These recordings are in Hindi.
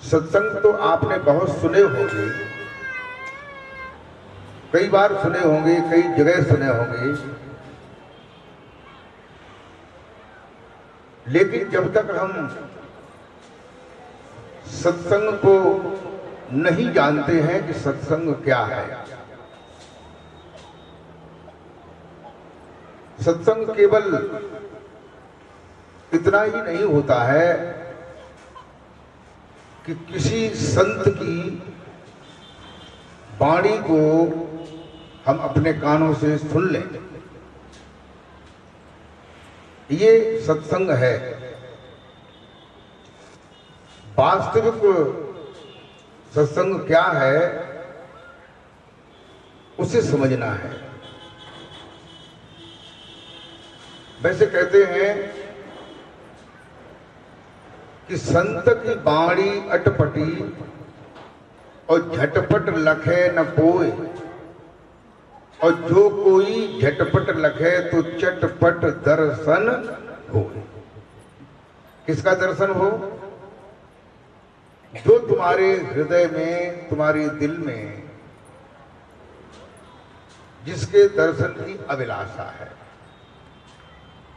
सत्संग तो आपने बहुत सुने होंगे, कई बार सुने होंगे, कई जगह सुने होंगे, लेकिन जब तक हम सत्संग को नहीं जानते हैं कि सत्संग क्या है, सत्संग केवल इतना ही नहीं होता है कि किसी संत की वाणी को हम अपने कानों से सुन लें, ये सत्संग है। वास्तविक सत्संग क्या है उसे समझना है। वैसे कहते हैं कि संत की बाणी अटपटी और झटपट लखे न कोई, और जो कोई झटपट लखे तो चटपट दर्शन हो। किसका दर्शन हो? जो तुम्हारे हृदय में, तुम्हारे दिल में जिसके दर्शन की अभिलाषा है,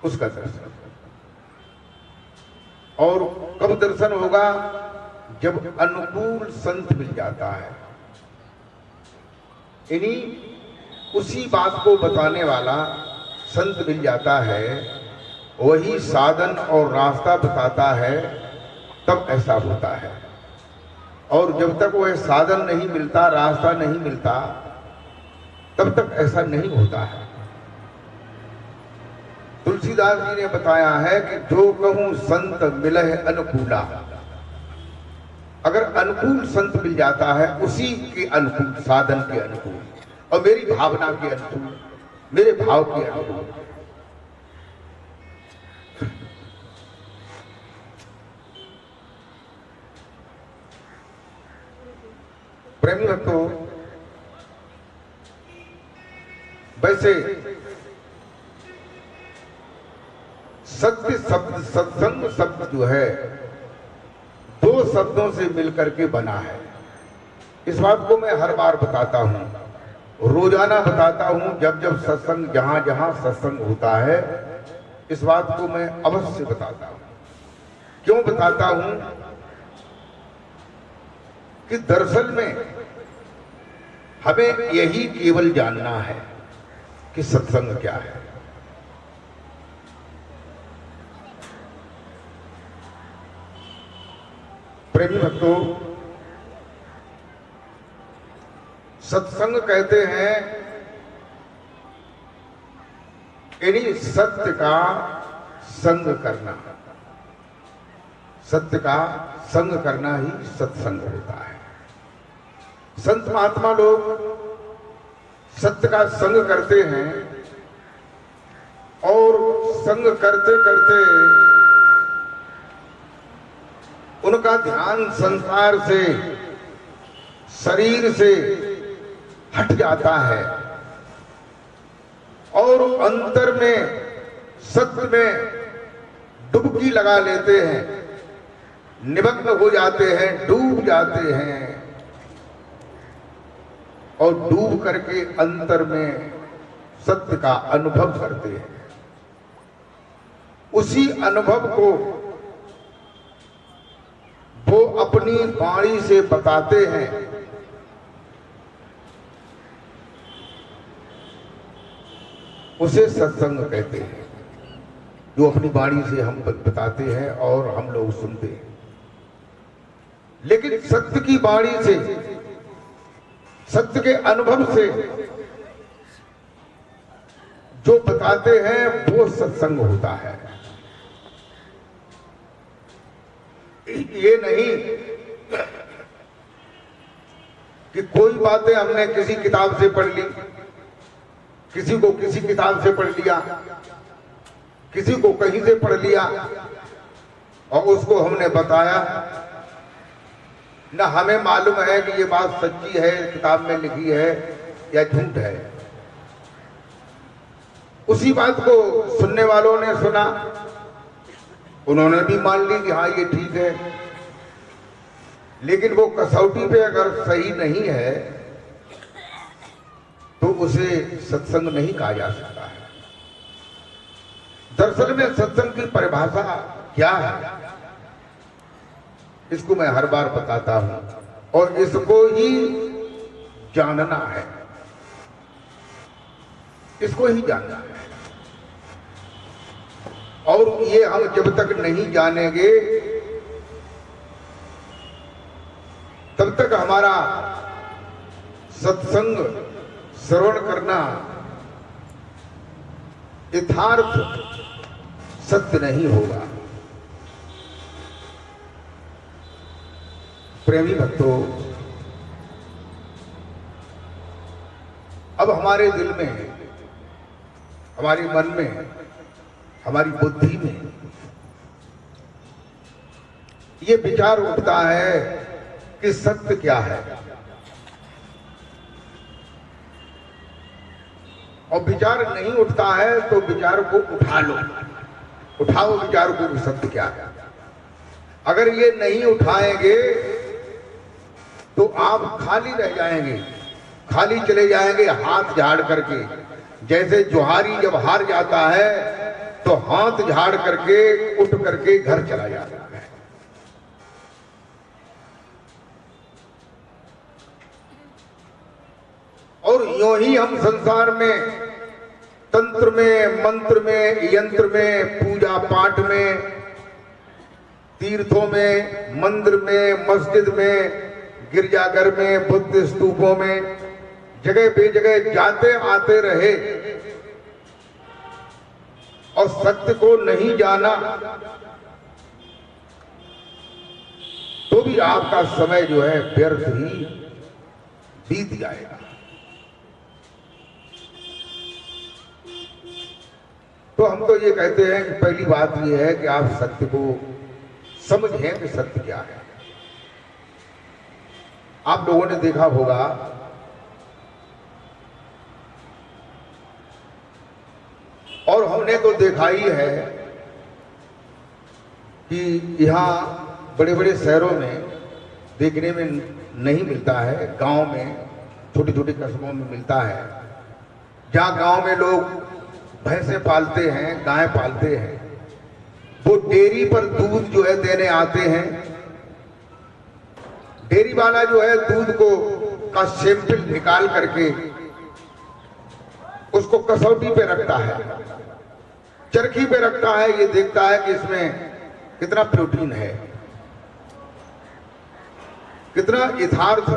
उसका दर्शन। और कब दर्शन होगा? जब अनुकूल संत मिल जाता है, इन्हीं उसी बात को बताने वाला संत मिल जाता है, वही साधन और रास्ता बताता है, तब ऐसा होता है। और जब तक वह साधन नहीं मिलता, रास्ता नहीं मिलता, तब तक ऐसा नहीं होता है। तुलसीदास जी ने बताया है कि जो कहूं संत मिलह अनुकूला, अगर अनुकूल संत मिल जाता है, उसी के अनुकूल, साधन के अनुकूल और मेरी भावना के अनुकूल, मेरे भाव के अनुकूल, प्रेमी भक्तों, वैसे सत्य शब्द, सत्संग शब्द जो है, दो शब्दों से मिलकर के बना है। इस बात को मैं हर बार बताता हूं, रोजाना बताता हूं, जब जब सत्संग, जहां जहां सत्संग होता है, इस बात को मैं अवश्य बताता हूं। क्यों बताता हूं? कि दरअसल में हमें यही केवल जानना है कि सत्संग क्या है। प्रेमी भक्तों, सत्संग कहते हैं यानी सत्य का संग करना। सत्य का संग करना ही सत्संग होता है। संत महात्मा लोग सत्य का संग करते हैं और संग करते करते उनका ध्यान संसार से, शरीर से हट जाता है और अंतर में, सत्य में डुबकी लगा लेते हैं, निमग्न हो जाते हैं, डूब जाते हैं और डूब करके अंतर में सत्य का अनुभव करते हैं। उसी अनुभव को वो अपनी वाणी से बताते हैं। उसे सत्संग कहते हैं, जो अपनी वाणी से हम बताते हैं और हम लोग सुनते हैं। लेकिन सत्य की वाणी से, सत्य के अनुभव से जो बताते हैं, वो सत्संग होता है। ये नहीं कि कोई बातें हमने किसी किताब से पढ़ ली, किसी को किसी किताब से पढ़ लिया, किसी को कहीं से पढ़ लिया और उसको हमने बताया, ना हमें मालूम है कि ये बात सच्ची है, किताब में लिखी है या झूठ है। उसी बात को सुनने वालों ने सुना, उन्होंने भी मान ली कि हाँ ये ठीक है, लेकिन वो कसौटी पे अगर सही नहीं है तो उसे सत्संग नहीं कहा जा सकता है। दरअसल में सत्संग की परिभाषा क्या है, इसको मैं हर बार बताता हूं और इसको ही जानना है, इसको ही जानना है। और ये हम जब तक नहीं जानेंगे तब तक हमारा सत्संग श्रवण करना यथार्थ सत्य नहीं होगा। प्रेमी भक्तों, अब हमारे दिल में, हमारे मन में, हमारी बुद्धि में ये विचार उठता है कि सत्य क्या है, और विचार नहीं उठता है तो विचार को उठा लो, उठाओ विचार को कि सत्य क्या है। अगर ये नहीं उठाएंगे तो आप खाली रह जाएंगे, खाली चले जाएंगे हाथ झाड़ करके। जैसे जुहारी जब हार जाता है तो हाथ झाड़ करके उठ करके घर चला जाता है। और यूं ही हम संसार में तंत्र में, मंत्र में, यंत्र में, पूजा पाठ में, तीर्थों में, मंदिर में, मस्जिद में, गिरजाघर में, बुद्ध स्तूपों में, जगह बेजगह जाते आते रहे और सत्य को नहीं जाना तो भी आपका समय जो है व्यर्थ ही बीत जाएगा। तो हम तो ये कहते हैं कि पहली बात ये है कि आप सत्य को समझें कि सत्य क्या है। आप लोगों ने देखा होगा और हमने तो देखा ही है कि यहाँ बड़े बड़े शहरों में देखने में नहीं मिलता है, गांव में, छोटे छोटे कस्बों में मिलता है। जहाँ गांव में लोग भैंसे पालते हैं, गाय पालते हैं, वो डेयरी पर दूध जो है देने आते हैं। डेयरी वाला जो है दूध को का सैंपल निकाल करके उसको कसौटी पे रखता है, चरखी पे रखता है, ये देखता है कि इसमें कितना प्रोटीन है, कितना यथार्थ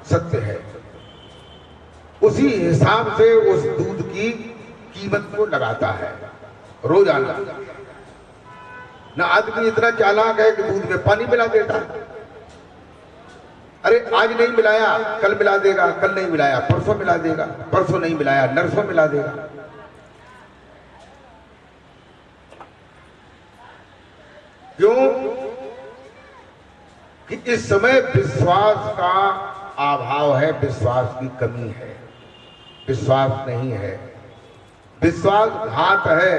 सत्य है। उसी हिसाब से उस दूध की कीमत को लगाता है रोजाना। ना आदमी इतना चालाक है कि दूध में पानी मिला देता है। अरे आज नहीं मिलाया कल मिला देगा, कल नहीं मिलाया परसों मिला देगा, परसों नहीं मिलाया नरसों मिला देगा। क्यों? कि इस समय विश्वास का अभाव है, विश्वास की कमी है, विश्वास नहीं है, विश्वासघात है,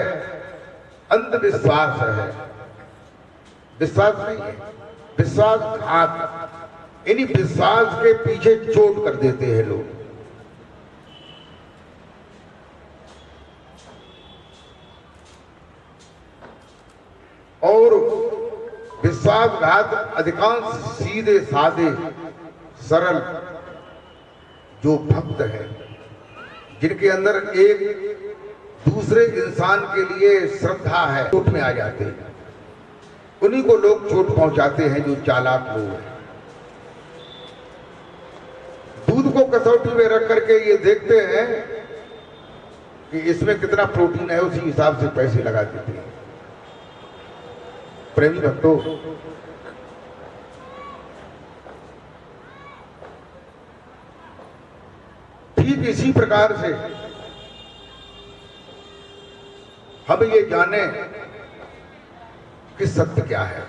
अंधविश्वास है, विश्वास नहीं है, विश्वासघात। यानी विश्वास के पीछे चोट कर देते हैं लोग। और विश्वासघात अधिकांश सीधे साधे सरल जो भक्त हैं, जिनके अंदर एक दूसरे इंसान के लिए श्रद्धा है, चोट में आ जाते हैं। उन्हीं को लोग चोट पहुंचाते हैं जो चालाक लोग हैं। दूध को कसौटी में रख करके ये देखते हैं कि इसमें कितना प्रोटीन है, उसी हिसाब से पैसे लगा देते हैं। प्रेमी भक्तों, ठीक इसी प्रकार से हम ये जाने कि सत्य क्या है।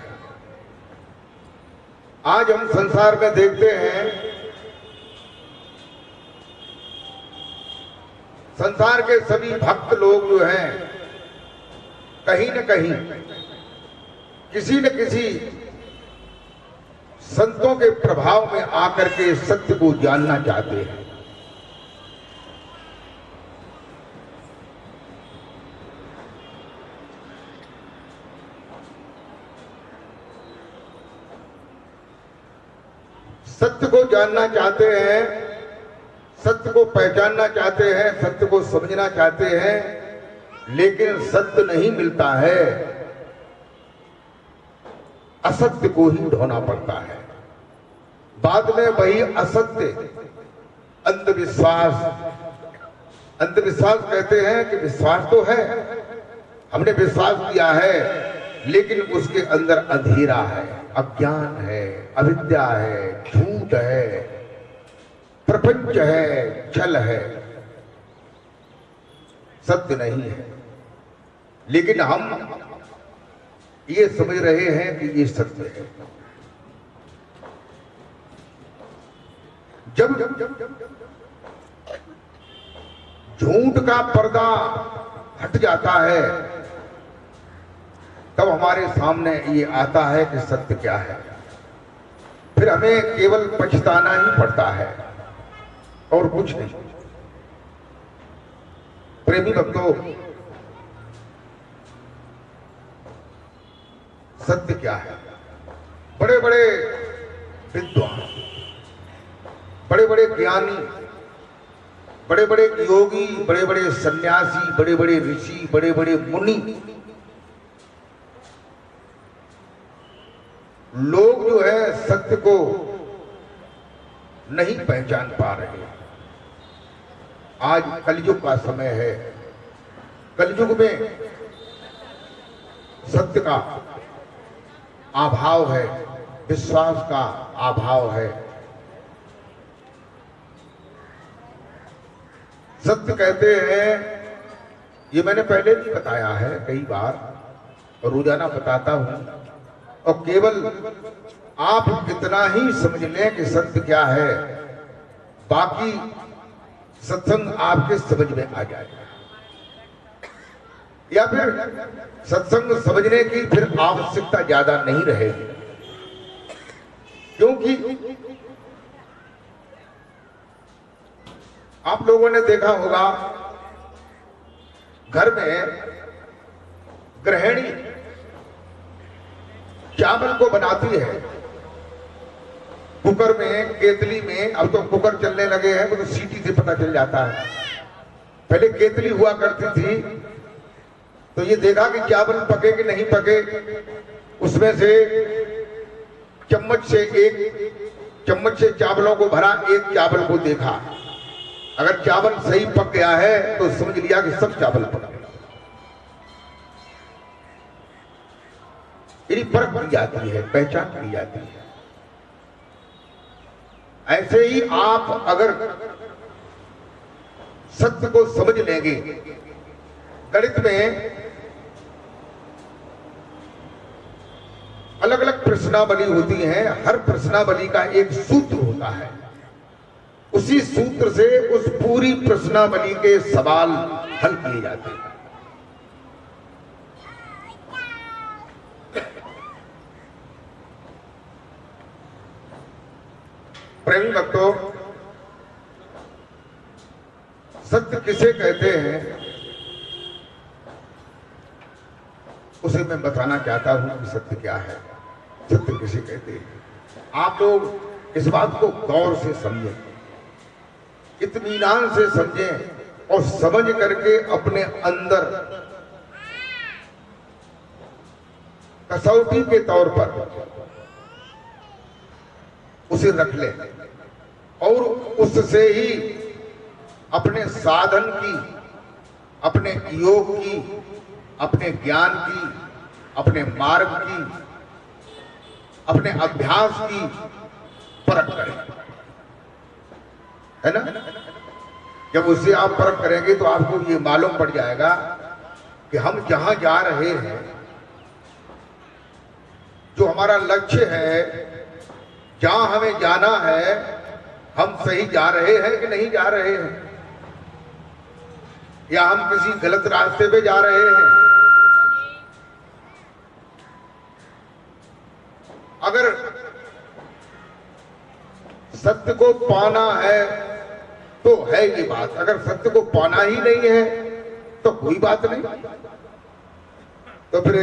आज हम संसार में देखते हैं, संसार के सभी भक्त लोग जो हैं कहीं न कहीं किसी न किसी संतों के प्रभाव में आकर के सत्य को जानना चाहते हैं। सत्य को जानना चाहते हैं, सत्य को पहचानना चाहते हैं, सत्य को समझना चाहते हैं, लेकिन सत्य नहीं मिलता है, असत्य को ही ढूंढना पड़ता है। बाद में वही असत्य, अंधविश्वास, अंधविश्वास कहते हैं कि विश्वास तो है, हमने विश्वास किया है, लेकिन उसके अंदर अंधेरा है, अज्ञान है, अविद्या है, झूठ है, प्रपंच है, छल है, सत्य नहीं है। लेकिन हम ये समझ रहे हैं कि ये सत्य है। जब झूठ का पर्दा हट जाता है, तब हमारे सामने ये आता है कि सत्य क्या है। फिर हमें केवल पछताना ही पड़ता है और कुछ नहीं। प्रेमी भक्तों, सत्य क्या है? बड़े बड़े विद्वान, बड़े बड़े ज्ञानी, बड़े बड़े योगी, बड़े बड़े सन्यासी, बड़े बड़े ऋषि, बड़े बड़े मुनि, लोग जो है सत्य को नहीं पहचान पा रहे। आज कलयुग का समय है। कलयुग में सत्य का अभाव है, विश्वास का अभाव है। सत्य कहते हैं, ये मैंने पहले भी बताया है कई बार और रोजाना बताता हूं, और केवल आप इतना ही समझ लें कि सत्य क्या है, बाकी सत्संग आपके समझ में आ जाएगा। या फिर सत्संग समझने की फिर आवश्यकता ज्यादा नहीं रहेगी, क्योंकि आप लोगों ने देखा होगा घर में गृहिणी चावल को बनाती है कुकर में, केतली में। अब तो कुकर चलने लगे हैं तो सीटी से पता चल जाता है। पहले केतली हुआ करती थी तो ये देखा कि चावल पके कि नहीं पके, उसमें से चम्मच से चावलों को भरा, एक चावल को देखा, अगर चावल सही पक गया है तो समझ लिया कि सब चावल पक गए। यदि परख की जाती है, पहचान की जाती है। ऐसे ही आप अगर सत्य को समझ लेंगे, गणित में अलग अलग प्रश्नावली होती है, हर प्रश्नावली का एक सूत्र होता है, उसी सूत्र से उस पूरी प्रश्नावली के सवाल हल किए जाते हैं। प्रेमी भक्तों, सत्य किसे कहते हैं उसे मैं बताना चाहता हूं कि सत्य क्या है, सत्य किसे कहते हैं। आप लोग इस बात को गौर से समझें, इत्मीनान से समझें और समझ करके अपने अंदर कसौटी के तौर पर उसे रख ले और उससे ही अपने साधन की, अपने योग की, अपने ज्ञान की, अपने मार्ग की, अपने अभ्यास की परख करें, है ना। जब उससे आप परख करेंगे तो आपको ये मालूम पड़ जाएगा कि हम जहां जा रहे हैं, जो हमारा लक्ष्य है, जहां हमें जाना है, हम सही जा रहे हैं कि नहीं जा रहे हैं, या हम किसी गलत रास्ते पे जा रहे हैं। अगर सत्य को पाना है तो है ये बात, अगर सत्य को पाना ही नहीं है तो कोई बात नहीं। तो फिर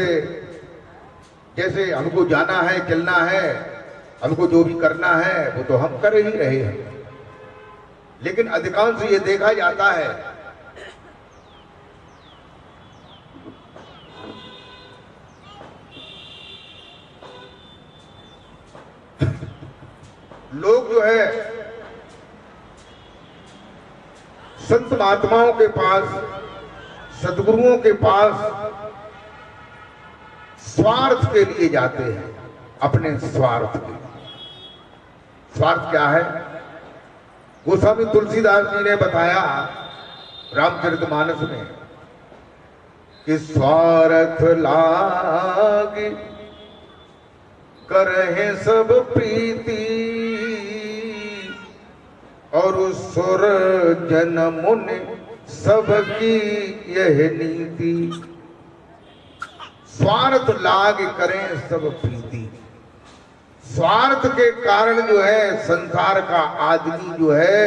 जैसे हमको जाना है, चलना है, हमको जो भी करना है वो तो हम कर ही रहे हैं, लेकिन अधिकांश ये देखा जाता है लोग जो है संत महात्माओं के पास, सद्गुरुओं के पास स्वार्थ के लिए जाते हैं, अपने स्वार्थ के। स्वार्थ क्या है? गोस्वामी तुलसीदास जी ने बताया रामचरितमानस में कि स्वार्थ लागे करहे सब प्रीति और सुर जन मुनि सबकी यह नीति। स्वार्थ लाग करें सब प्रीति। स्वार्थ के कारण जो है संसार का आदमी जो है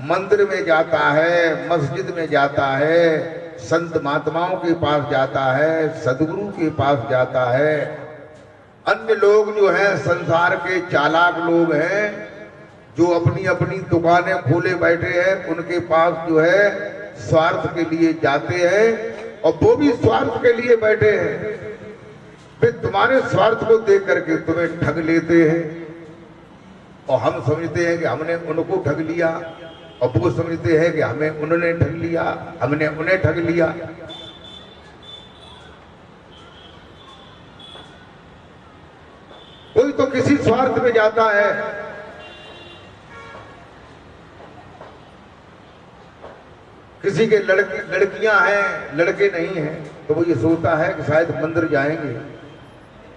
मंदिर में जाता है, मस्जिद में जाता है, संत महात्माओं के पास जाता है, सदगुरु के पास जाता है। अन्य लोग जो है संसार के चालाक लोग हैं, जो अपनी अपनी दुकानें खोले बैठे हैं, उनके पास जो है स्वार्थ के लिए जाते हैं, और वो भी स्वार्थ के लिए बैठे हैं। वे तुम्हारे स्वार्थ को देख करके तुम्हें ठग लेते हैं, और हम समझते हैं कि हमने उनको ठग लिया, और वो समझते हैं कि हमें उन्होंने ठग लिया, हमने उन्हें ठग लिया। कोई तो किसी स्वार्थ में जाता है, किसी के लड़कियां हैं, लड़के नहीं हैं, तो वो ये सोचता है कि शायद मंदिर जाएंगे,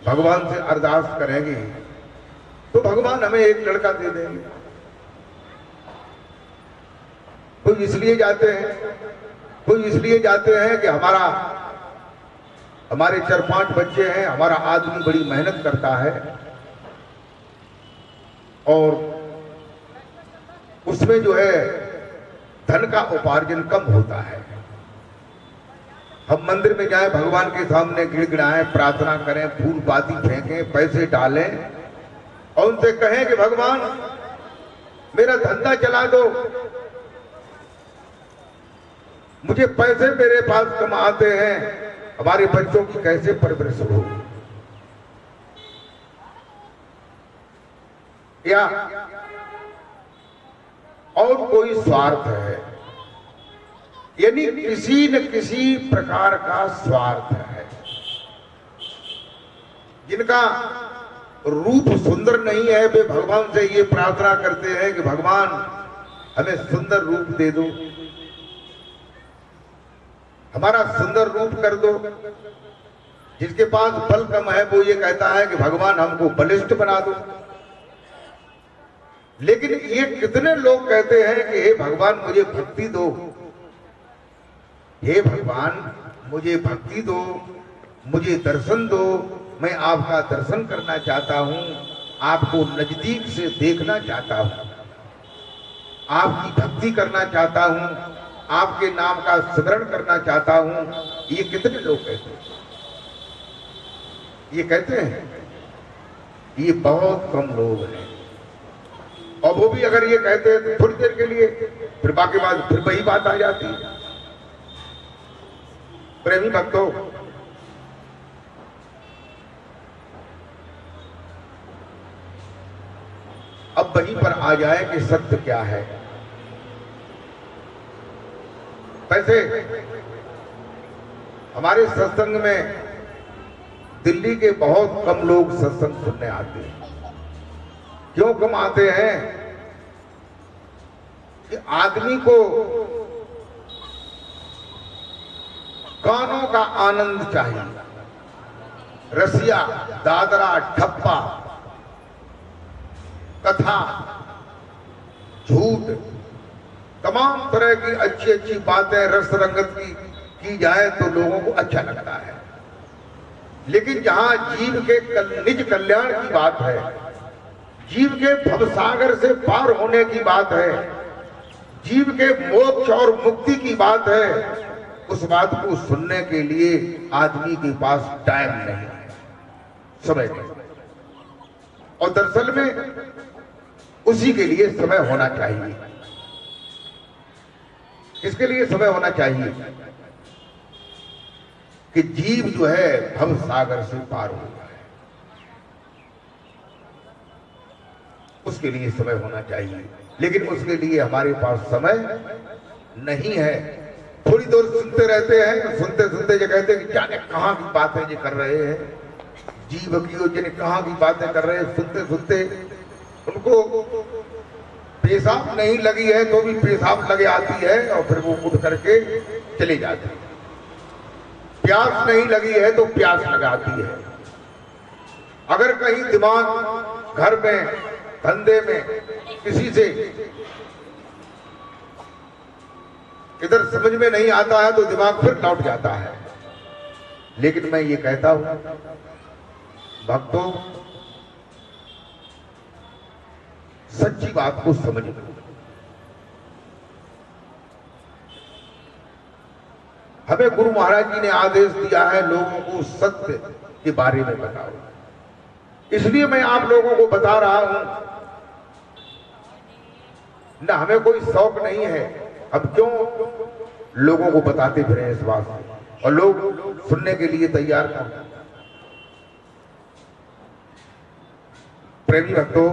भगवान से अरदास करेंगे तो भगवान हमें एक लड़का दे देंगे। कोई इसलिए जाते हैं, कोई इसलिए जाते हैं कि हमारे 4-5 बच्चे हैं, हमारा आदमी बड़ी मेहनत करता है और उसमें जो है धन का उपार्जन कम होता है। हम मंदिर में जाएं, भगवान के सामने गिड़गिड़ाएं, प्रार्थना करें, फूल बाती फेंकें, पैसे डालें और उनसे कहें कि भगवान मेरा धंधा चला दो, मुझे पैसे मेरे पास कम आते हैं, हमारे बच्चों की कैसे परवरिश हो। या और कोई स्वार्थ है, यानी किसी न किसी प्रकार का स्वार्थ है। जिनका रूप सुंदर नहीं है, वे भगवान से ये प्रार्थना करते हैं कि भगवान हमें सुंदर रूप दे दो, हमारा सुंदर रूप कर दो। जिसके पास बल कम है वो ये कहता है कि भगवान हमको बलिष्ठ बना दो। लेकिन ये कितने लोग कहते हैं कि हे भगवान मुझे भक्ति दो, हे भगवान मुझे भक्ति दो, मुझे दर्शन दो, मैं आपका दर्शन करना चाहता हूं, आपको नजदीक से देखना चाहता हूं, आपकी भक्ति करना चाहता हूं, आपके नाम का स्मरण करना चाहता हूं। ये कितने लोग कहते हैं? ये कहते हैं, ये बहुत कम लोग हैं। और वो भी अगर ये कहते हैं तो थोड़ी देर के लिए, फिर बाकी बात फिर वही बात आ जाती है। प्रेमी भक्तों, अब वहीं पर आ जाए कि सत्य क्या है। वैसे हमारे सत्संग में दिल्ली के बहुत कम लोग सत्संग सुनने आते हैं। क्यों कम आते हैं? कि आदमी को कानों का आनंद चाहिए, रसिया, दादरा, ठप्पा, कथा, झूठ, तमाम तरह की अच्छी अच्छी बातें रस रंगत की जाए तो लोगों को अच्छा लगता है। लेकिन जहां जीव के निज कल्याण की बात है, जीव के भवसागर से पार होने की बात है, जीव के मोक्ष और मुक्ति की बात है। उस बात को सुनने के लिए आदमी के पास टाइम नहीं, समय नहीं। और दरअसल में उसी के लिए समय होना चाहिए। इसके लिए समय होना चाहिए कि जीव जो है भव सागर से पार हो जाए, उसके लिए समय होना चाहिए। लेकिन उसके लिए हमारे पास समय नहीं है। थोड़ी देर सुनते रहते हैं, सुनते सुनते ये कहते हैं कि जाने कहाँ की बातें ये कर रहे हैं, जीव की जाने कहाँ की बातें कर रहे हैं। सुनते सुनते उनको पेशाब नहीं लगी है तो भी पेशाब लगे आती है और फिर वो उठ करके चले जाते हैं। प्यास नहीं लगी है तो प्यास लगाती है। अगर कहीं दिमाग घर में, धंधे में किसी से इधर समझ में नहीं आता है तो दिमाग फिर लौट जाता है। लेकिन मैं ये कहता हूं भक्तों, सच्ची बात को समझ लो। हमें गुरु महाराज जी ने आदेश दिया है लोगों को सत्य के बारे में बताओ। इसलिए मैं आप लोगों को बता रहा हूं, ना हमें कोई शौक नहीं है, अब क्यों लोगों को बताते फिरे इस बात से, और लोग सुनने के लिए तैयार हैं। प्रेमी भक्तों,